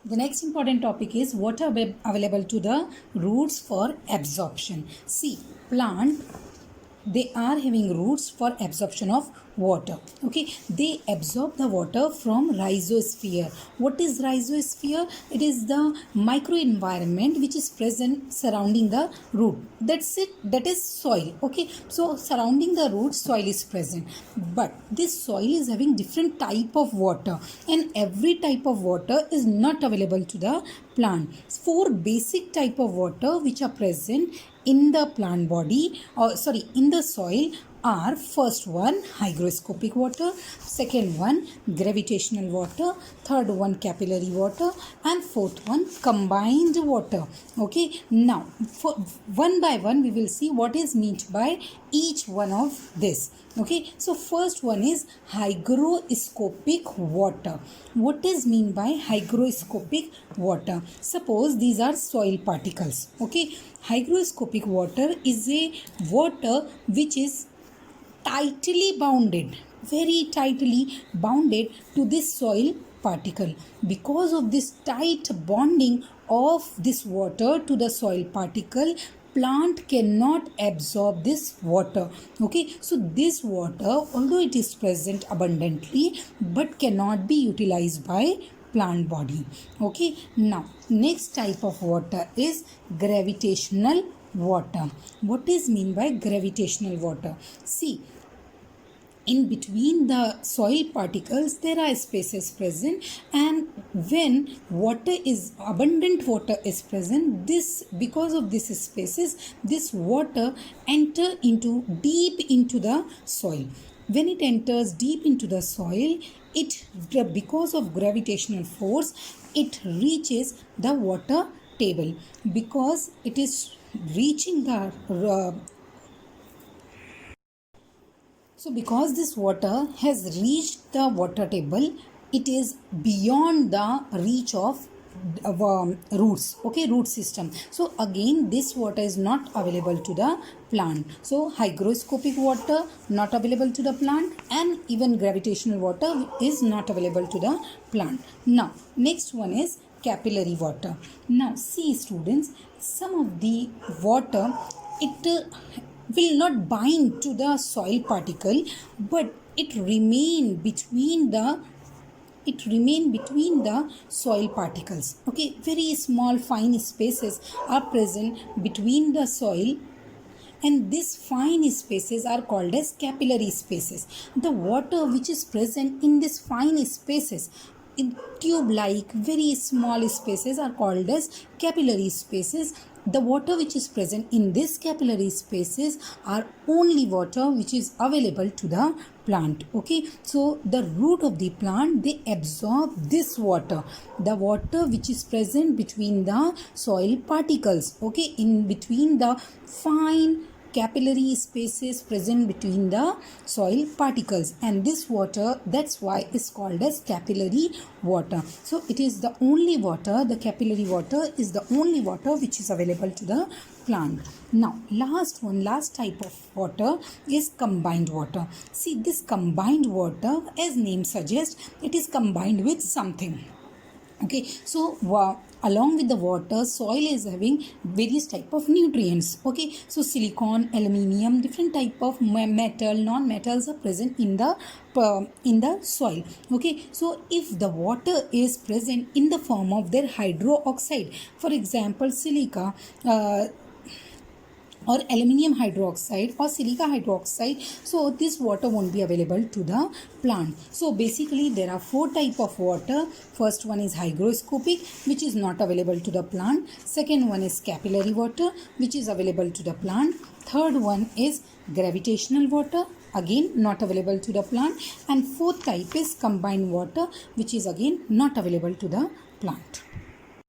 The next important topic is what are available to the roots for absorption. See, plant, they are having roots for absorption of water. Okay, they absorb the water from rhizosphere. What is rhizosphere? It is the microenvironment which is present surrounding the root. That's it. That is soil. Okay, so surrounding the root, soil is present, but this soil is having different type of water, and every type of water is not available to the plant. Four basic type of water which are present in the plant body, or in the soil, are first one hygroscopic water, second one gravitational water, third one capillary water, and fourth one combined water. Okay, now for one by one we will see what is meant by each one of this. Okay, so first one is hygroscopic water. What is mean by hygroscopic water? Suppose these are soil particles. Okay, hygroscopic water is a water which is tightly bounded, very tightly bounded to this soil particle. Because of this tight bonding of this water to the soil particle, plant cannot absorb this water. Okay, so this water, although it is present abundantly, but cannot be utilized by plant body. Okay, now next type of water is gravitational water. What is mean by gravitational water? See, in between the soil particles there are spaces present, and when abundant water is present, this, because of this spaces, this water enter into deep into the soil. When it enters deep into the soil, because of gravitational force, it reaches the water table. Because it is reaching the because this water has reached the water table, it is beyond the reach of roots. Okay, root system. So again, this water is not available to the plant. So hygroscopic water not available to the plant, and even gravitational water is not available to the plant. Now next one is capillary water. Now see students, some of the water, it will not bind to the soil particle, but it remain between the soil particles. Okay, very small fine spaces are present between the soil, and these fine spaces are called as capillary spaces. The water which is present in these fine spaces, in tube like very small spaces, are called as capillary spaces. The water which is present in these capillary spaces are only water which is available to the plant. Okay, so the root of the plant, they absorb this water, the water which is present between the soil particles. Okay, in between the fine capillary spaces present between the soil particles, and this water, that's why it's called as capillary water. So it is the only water, the capillary water is the only water which is available to the plant. Now last type of water is combined water. See, this combined water, as name suggests, it is combined with something. Okay, so along with the water, soil is having various type of nutrients. Okay, so silicon, aluminium, different type of metal, non-metals are present in the soil. Okay, so if the water is present in the form of their hydroxide, for example silica, or aluminium hydroxide or silica hydroxide, so this water won't be available to the plant. So basically there are four type of water. First one is hygroscopic, which is not available to the plant. Second one is capillary water, which is available to the plant. Third one is gravitational water, again not available to the plant. And fourth type is combined water, which is again not available to the plant.